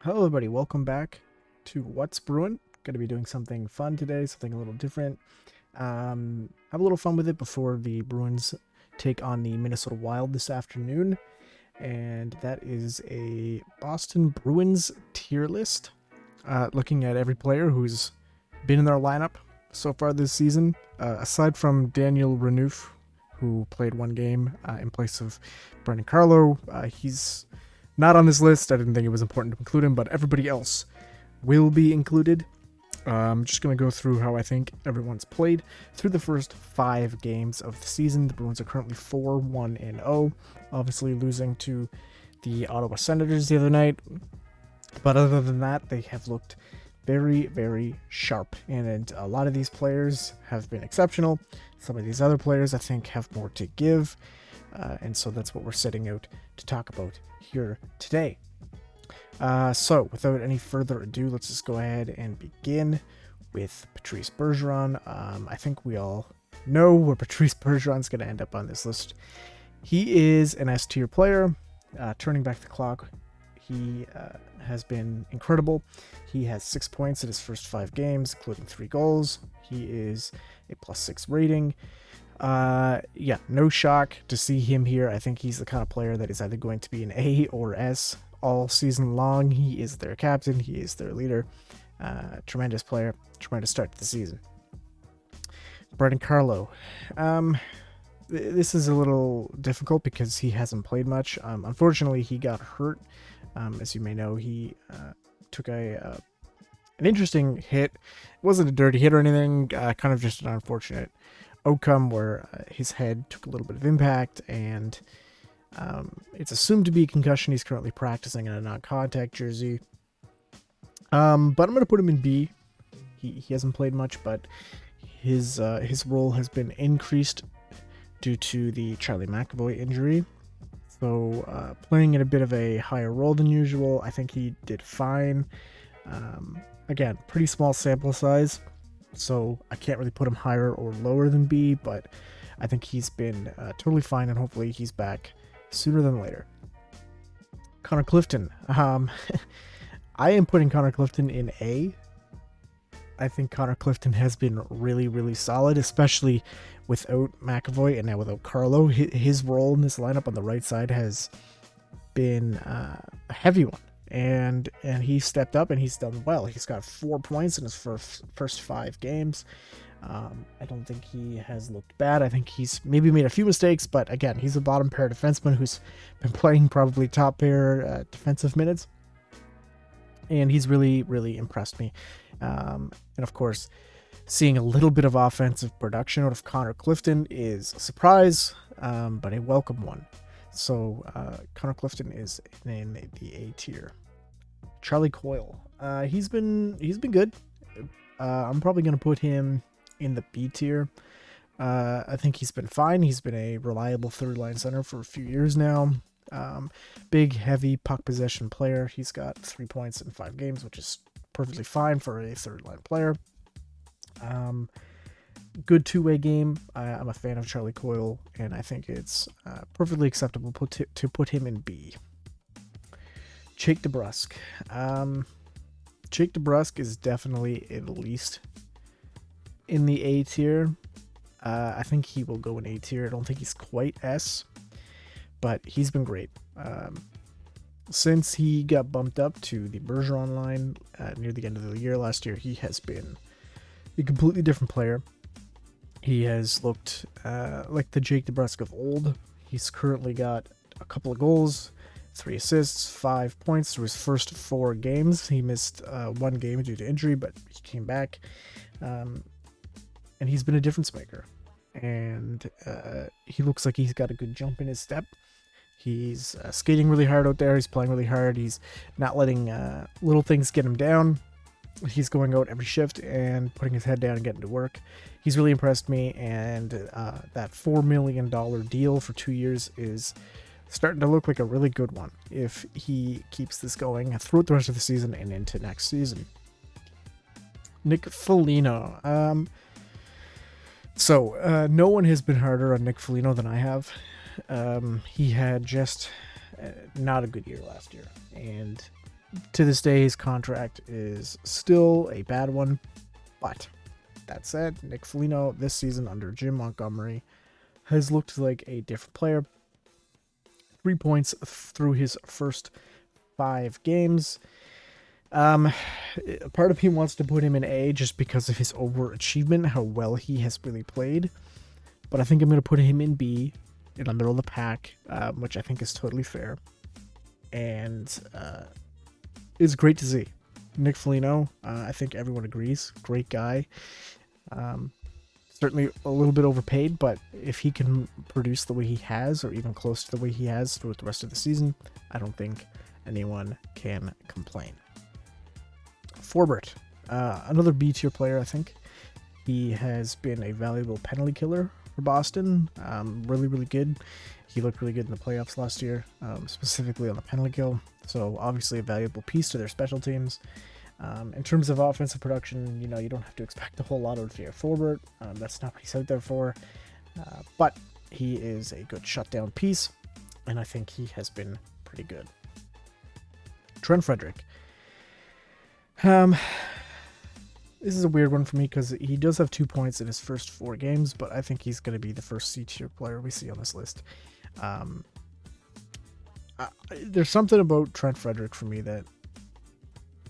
Hello, everybody. Welcome back to What's Brewing. Going to be doing something fun today, something a little different. Have a little fun with it before the Bruins take on the Minnesota Wild this afternoon. And that is a Boston Bruins tier list, looking at every player who's been in their lineup so far this season, aside from Daniel Renouf, who played one game in place of Brendan Carlo. He's not on this list. I didn't think it was important to include him, but everybody else will be included. I'm just going to go through how I think everyone's played through the first 5 games of the season. The Bruins are currently 4-1-0, obviously losing to the Ottawa Senators the other night. But other than that, they have looked very, very sharp. And a lot of these players have been exceptional. Some of these other players, I think, have more to give. And so that's what we're setting out to talk about here today. So without any further ado, let's just go ahead and begin with Patrice Bergeron. I think we all know where Patrice Bergeron's going to end up on this list. He is an S tier player. Turning back the clock, he has been incredible. He has 6 points in his first 5 games, including 3 goals. He is a +6 rating. No shock to see him here. I think he's the kind of player that is either going to be an A or S all season long. He is their captain. He is their leader. Tremendous player. Tremendous start to the season. Brendan Carlo. This is a little difficult because he hasn't played much. Unfortunately, he got hurt. As you may know, he took an interesting hit. It wasn't a dirty hit or anything. Kind of just an unfortunate outcome where his head took a little bit of impact, and it's assumed to be a concussion. He's currently practicing in a non-contact jersey. But I'm going to put him in B. He hasn't played much, but his role has been increased due to the Charlie McAvoy injury. So playing in a bit of a higher role than usual. I think he did fine. Again, pretty small sample size, so I can't really put him higher or lower than B, but I think he's been totally fine, and hopefully he's back sooner than later. Connor Clifton. I am putting Connor Clifton in A. I think Connor Clifton has been really, really solid, especially without McAvoy and now without Carlo. His role in this lineup on the right side has been a heavy one. And he stepped up and he's done well. He's got 4 points in his first 5 games. I don't think he has looked bad. I think he's maybe made a few mistakes, but again, he's a bottom pair defenseman who's been playing probably top pair defensive minutes. And he's really, really impressed me. And of course, seeing a little bit of offensive production out of Connor Clifton is a surprise, but a welcome one. So Connor Clifton is in the A tier. Charlie Coyle. He's been good. I'm probably going to put him in the B tier. I think he's been fine. He's been a reliable third line center for a few years now. Big, heavy puck possession player. He's got 3 points in 5 games, which is perfectly fine for a third line player. Good two-way game. I'm a fan of Charlie Coyle, and I think it's perfectly acceptable to put him in B. Jake DeBrusk. Jake DeBrusk is definitely at least in the A tier. I think he will go in A tier. I don't think he's quite S, but he's been great. Since he got bumped up to the Bergeron line near the end of the year last year, he has been a completely different player. He has looked like the Jake DeBrusk of old. He's currently got a couple of goals, 3 assists, 5 points through his first 4 games. He missed 1 game due to injury, but he came back. And he's been a difference maker. And he looks like he's got a good jump in his step. He's skating really hard out there. He's playing really hard. He's not letting little things get him down. He's going out every shift and putting his head down and getting to work. He's really impressed me, and that $4 million deal for 2 years is starting to look like a really good one if he keeps this going throughout the rest of the season and into next season. Nick Foligno. No one has been harder on Nick Foligno than I have. He had just not a good year last year, and to this day, his contract is still a bad one. But that said, Nick Foligno this season under Jim Montgomery has looked like a different player. 3 points through his first 5 games. Part of me wants to put him in A just because of his overachievement, how well he has really played. But I think I'm going to put him in B, in the middle of the pack, which I think is totally fair. And it's great to see. Nick Foligno, I think everyone agrees, great guy. Certainly a little bit overpaid, but if he can produce the way he has, or even close to the way he has throughout the rest of the season, I don't think anyone can complain. Forbert, another B tier player, I think. He has been a valuable penalty killer for Boston. Really, really good. He looked really good in the playoffs last year, specifically on the penalty kill. So obviously a valuable piece to their special teams. In terms of offensive production, you don't have to expect a whole lot out of your Forbert. That's not what he's out there for. But he is a good shutdown piece, and I think he has been pretty good. Trent Frederick. This is a weird one for me because he does have 2 points in his first 4 games, but I think he's going to be the first C-tier player we see on this list. There's something about Trent Frederick for me that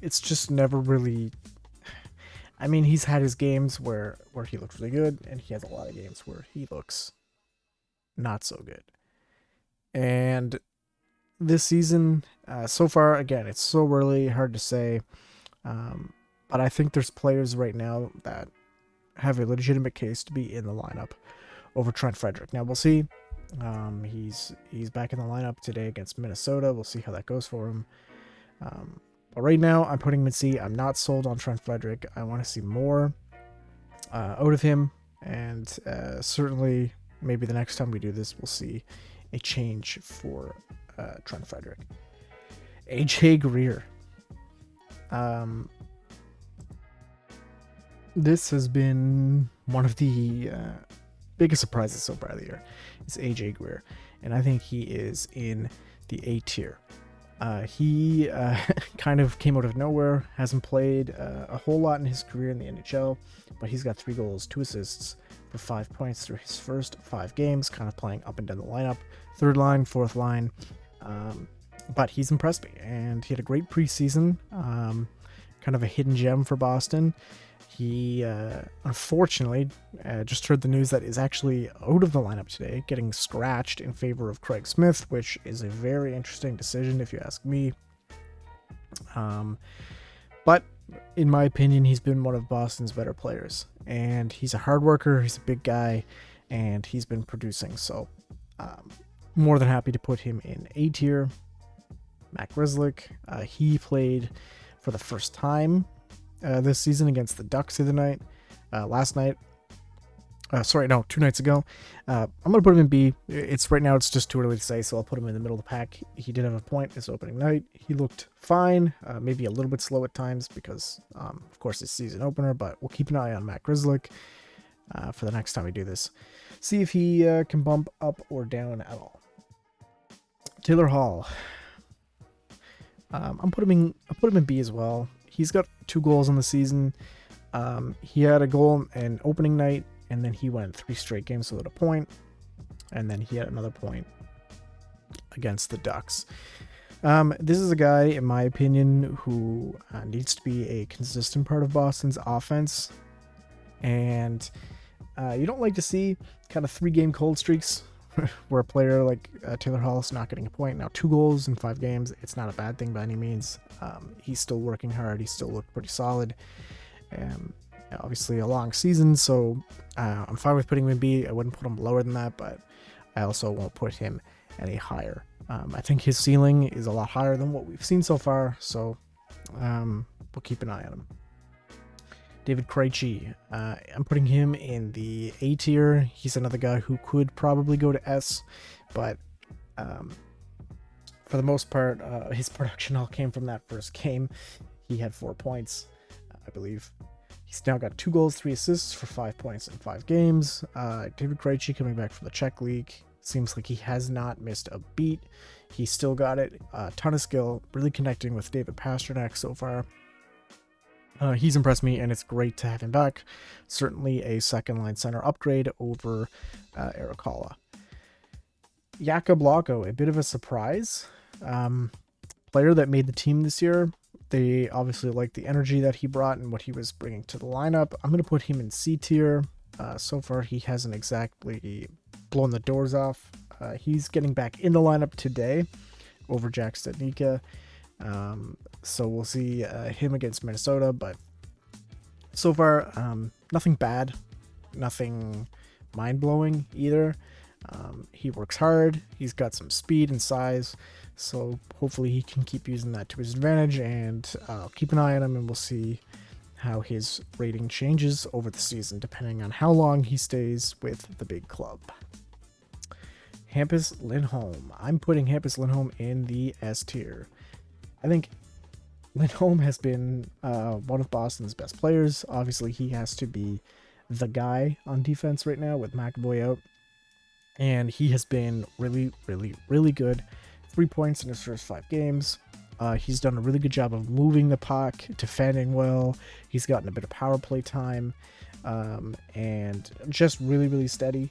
it's just never really... I mean, he's had his games where he looks really good, and he has a lot of games where he looks not so good. And this season, so far, again, it's so early, hard to say. But I think there's players right now that have a legitimate case to be in the lineup over Trent Frederick. Now, we'll see. He's back in the lineup today against Minnesota. We'll see how that goes for him. But right now, I'm putting him in C. I'm not sold on Trent Frederick. I want to see more out of him. And certainly, maybe the next time we do this, we'll see a change for Trent Frederick. AJ Greer. This has been one of the biggest surprises so far of the year. It's AJ Greer, and I think he is in the A tier. He kind of came out of nowhere, hasn't played a whole lot in his career in the NHL, but he's got 3 goals, 2 assists for 5 points through his first 5 games, kind of playing up and down the lineup, 3rd line, 4th line. But he's impressed me, and he had a great preseason, kind of a hidden gem for Boston. He, unfortunately, just heard the news that is actually out of the lineup today, getting scratched in favor of Craig Smith, which is a very interesting decision if you ask me. But in my opinion, he's been one of Boston's better players, and he's a hard worker, he's a big guy, and he's been producing, so more than happy to put him in A tier. Matt Grzelcyk, he played for the first time this season against the Ducks the other night. Last night. 2 nights ago. I'm going to put him in B. Right now, it's just too early to say, so I'll put him in the middle of the pack. He did have a point this opening night. He looked fine, maybe a little bit slow at times because, of course, it's season opener, but we'll keep an eye on Matt Grzelcyk for the next time we do this. See if he can bump up or down at all. Taylor Hall. I put him in B as well. He's got 2 goals on the season. He had a goal in opening night, and then he went 3 straight games without a point, and then he had another point against the Ducks. This is a guy, in my opinion, who needs to be a consistent part of Boston's offense, and you don't like to see kind of 3-game cold streaks where a player like Taylor Hall is not getting a point. Now, 2 goals in 5 games, it's not a bad thing by any means. He's still working hard. He still looked pretty solid. Obviously, a long season, so I'm fine with putting him in B. I wouldn't put him lower than that, but I also won't put him any higher. I think his ceiling is a lot higher than what we've seen so far, so we'll keep an eye on him. David Krejci, I'm putting him in the A tier. He's another guy who could probably go to S, but for the most part, his production all came from that first game. He had 4 points, I believe. He's now got 2 goals, 3 assists for 5 points in 5 games. David Krejci coming back from the Czech League. Seems like he has not missed a beat He still got it. A ton of skill, really connecting with David Pastrnak so far. He's impressed me, and it's great to have him back. Certainly a second-line center upgrade over Eric Halla. Jakub Lako, a bit of a surprise. Player that made the team this year. They obviously like the energy that he brought and what he was bringing to the lineup. I'm going to put him in C tier. So far, he hasn't exactly blown the doors off. He's getting back in the lineup today over Jack Studnicka. So we'll see him against Minnesota, but so far, nothing bad, nothing mind-blowing either. He works hard, he's got some speed and size, so hopefully he can keep using that to his advantage, and I'll keep an eye on him, and we'll see how his rating changes over the season, depending on how long he stays with the big club. Hampus Lindholm. I'm putting Hampus Lindholm in the S tier. I think Lindholm has been one of Boston's best players. Obviously, he has to be the guy on defense right now with McAvoy out. And he has been really, really, really good. 3 points in his first 5 games. He's done a really good job of moving the puck, defending well. He's gotten a bit of power play time. And just really, really steady.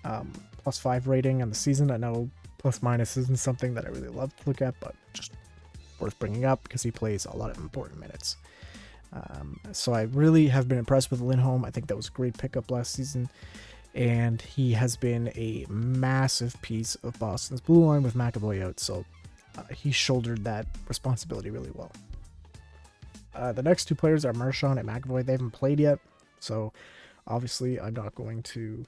+5 rating on the season. I know plus minus isn't something that I really love to look at, but just worth bringing up because he plays a lot of important minutes. So I really have been impressed with Lindholm. I think that was a great pickup last season, and he has been a massive piece of Boston's blue line with McAvoy out, so he shouldered that responsibility really well. The next 2 players are Marchand and McAvoy. They haven't played yet, so obviously I'm not going to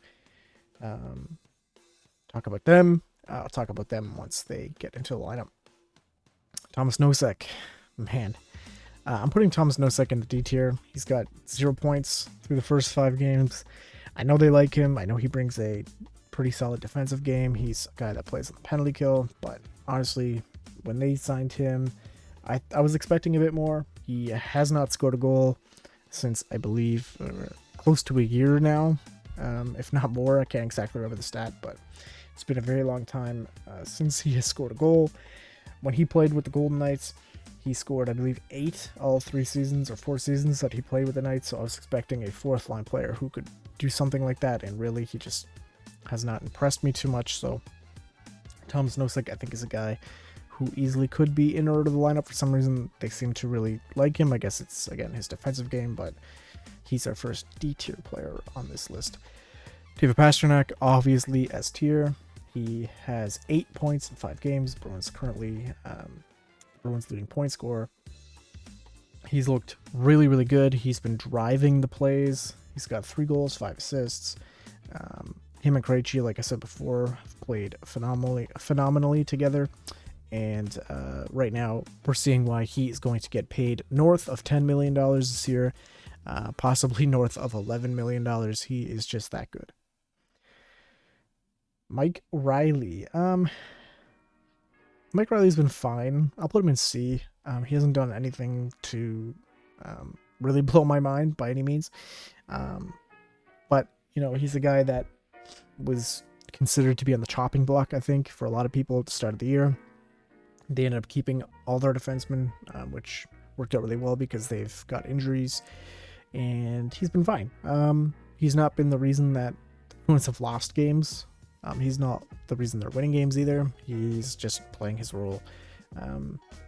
talk about them. I'll talk about them once they get into the lineup. Thomas Nosek, man. I'm putting Thomas Nosek in the D tier. He's got 0 points through the first 5 games. I know they like him. I know he brings a pretty solid defensive game. He's a guy that plays on the penalty kill. But honestly, when they signed him, I was expecting a bit more. He has not scored a goal since, I believe, close to a year now. If not more. I can't exactly remember the stat, but it's been a very long time since he has scored a goal. When he played with the Golden Knights, he scored, I believe, 8 all 3 seasons or 4 seasons that he played with the Knights. So I was expecting a 4th line player who could do something like that. And really, he just has not impressed me too much. So Thomas Nosek, I think, is a guy who easily could be in order to the lineup. For some reason, they seem to really like him. I guess it's, again, his defensive game, but he's our first D tier player on this list. David Pastrnak, obviously S tier. He has 8 points in 5 games. Bruins currently Bruins leading point scorer. He's looked really, really good. He's been driving the plays. He's got 3 goals, 5 assists. Him and Krejci, like I said before, have played phenomenally together. And right now, we're seeing why he is going to get paid north of $10 million this year, possibly north of $11 million. He is just that good. Mike Riley. Mike Riley's been fine. I'll put him in C. He hasn't done anything to really blow my mind by any means. But, you know, he's a guy that was considered to be on the chopping block, I think, for a lot of people at the start of the year. They ended up keeping all their defensemen, which worked out really well because they've got injuries. And he's been fine. He's not been the reason that the Bruins have lost games. He's not the reason they're winning games either. He's just playing his role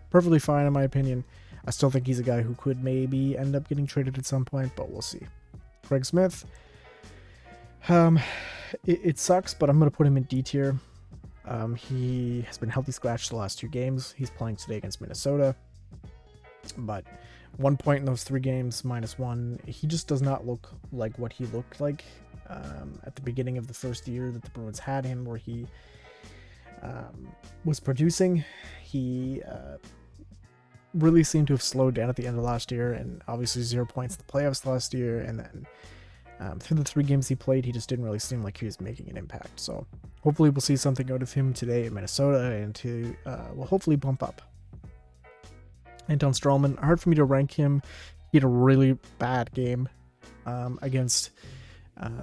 perfectly fine, in my opinion. I still think he's a guy who could maybe end up getting traded at some point, but we'll see. Craig Smith. It sucks, but I'm going to put him in D tier. He has been healthy scratched the last 2 games. He's playing today against Minnesota. But 1 point in those 3 games, -1. He just does not look like what he looked like at the beginning of the first year that the Bruins had him, where he was producing. He really seemed to have slowed down at the end of last year, and obviously 0 points in the playoffs last year. And then through the 3 games he played, he just didn't really seem like he was making an impact. So hopefully we'll see something out of him today in Minnesota, and will hopefully bump up. Anton Stralman, hard for me to rank him. He had a really bad game against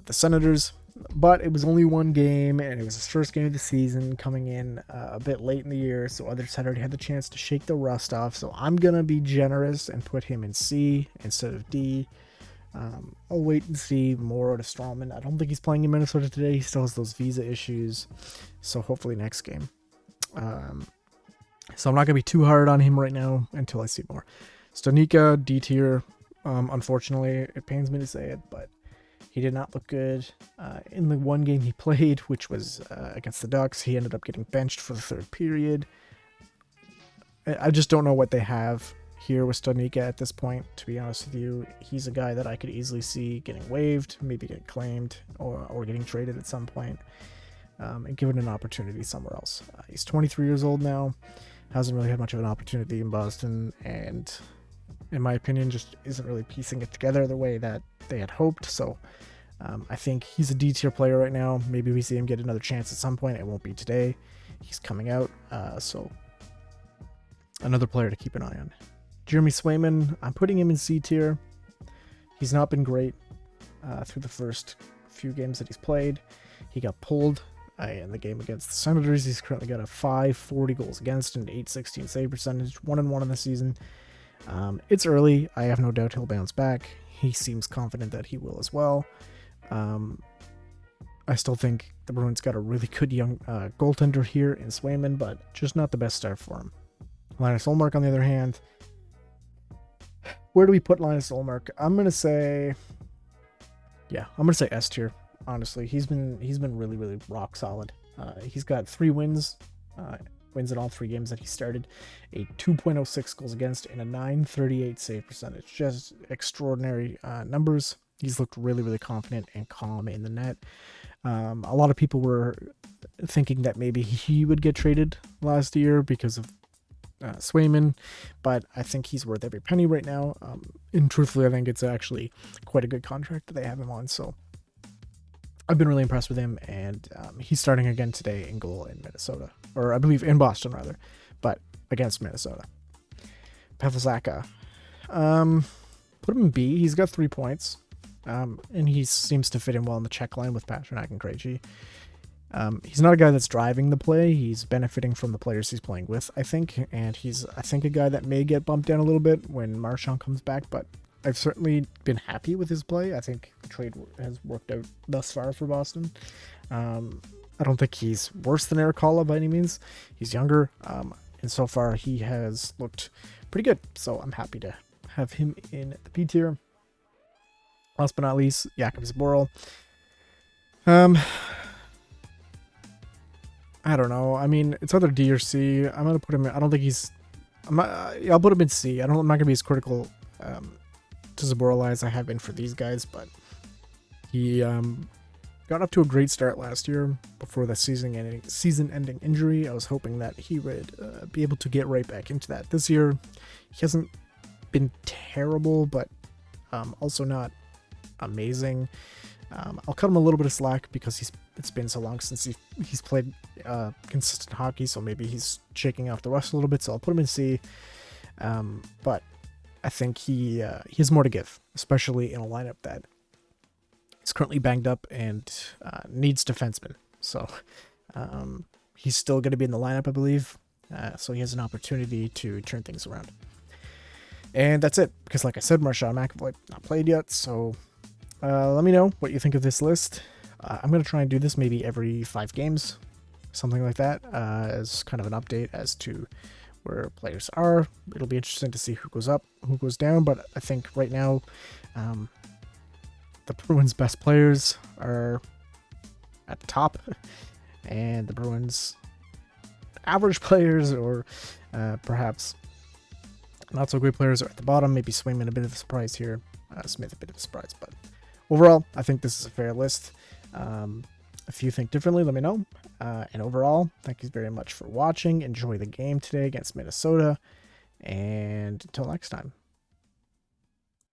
the Senators. but it was only one game, and it was his first game of the season, coming in a bit late in the year, so others had already had the chance to shake the rust off. So I'm gonna be generous and put him in C instead of D. I'll wait and see more out of Strawman. I don't think he's playing in Minnesota today. He still has those visa issues, so hopefully next game. So I'm not gonna be too hard on him right now until I see more. Stanika, D tier. Unfortunately, it pains me to say it, but he did not look good in the one game he played, which was against the Ducks. He ended up getting benched for the third period. I just don't know what they have here with Stanika at this point, to be honest with you. He's a guy that I could easily see getting waived, maybe get claimed, or getting traded at some point, and given an opportunity somewhere else. He's 23 years old now, hasn't really had much of an opportunity in Boston, and in my opinion, just isn't really piecing it together the way that they had hoped. So I think he's a D tier player right now. Maybe we see him get another chance at some point. It won't be today. He's coming out. So another player to keep an eye on. Jeremy Swayman, I'm putting him in C tier. He's not been great through the first few games that he's played. He got pulled in the game against the Senators. He's currently got a 540 goals against and 816 save percentage, 1-1 in the season. It's early. I have no doubt he'll bounce back. He seems confident that he will as well. I still think the Bruins got a really good young goaltender here in Swayman, but just not the best start for him. Linus Ullmark, on the other hand, where do we put Linus Ullmark? I'm gonna say S tier. Honestly, he's been really, really rock solid. He's got 3 wins. Wins in all 3 games that he started, a 2.06 goals against and a 938 save percentage. Just extraordinary numbers. He's looked really, really confident and calm in the net. A lot of people were thinking that maybe he would get traded last year because of Swayman, but I think he's worth every penny right now. And truthfully, I think it's actually quite a good contract that they have him on. So I've been really impressed with him, and he's starting again today in goal in Minnesota, or I believe in Boston rather, but against Minnesota. Pavel Zacha, put him in B. He's got 3 points, and he seems to fit in well in the check line with Pastrnak and Krejci. He's not a guy that's driving the play. He's benefiting from the players he's playing with, I think, and he's, I think, a guy that may get bumped down a little bit when Marchand comes back, but I've certainly been happy with his play. I think the trade has worked out thus far for Boston. I don't think he's worse than Eric Holla by any means. He's younger, and so far he has looked pretty good. So I'm happy to have him in the B tier. Last but not least, Jakub Zboril. I don't know. I mean, it's either D or C. I'm gonna put him in. I don't think he's. I'll put him in C. I'm not gonna be as critical to Zboril as I have been for these guys, but he got up to a great start last year before the season-ending injury. I was hoping that he would be able to get right back into that this year. He hasn't been terrible, but also not amazing. I'll cut him a little bit of slack because it's been so long since he's played consistent hockey, so maybe he's shaking off the rust a little bit. So I'll put him in C. But I think he has more to give, especially in a lineup that is currently banged up and needs defensemen. So he's still going to be in the lineup, I believe. So he has an opportunity to turn things around. And that's it, because like I said, Marchand McAvoy not played yet. So let me know what you think of this list. I'm going to try and do this maybe every 5 games, something like that, as kind of an update as to where players are. It'll be interesting to see who goes up, who goes down, but I think right now the Bruins' best players are at the top, and the Bruins' average players, or perhaps not so great players, are at the bottom. Maybe Swayman a bit of a surprise here, Smith a bit of a surprise, but overall, I think this is a fair list. If you think differently, let me know. And overall, thank you very much for watching. Enjoy the game today against Minnesota. And until next time.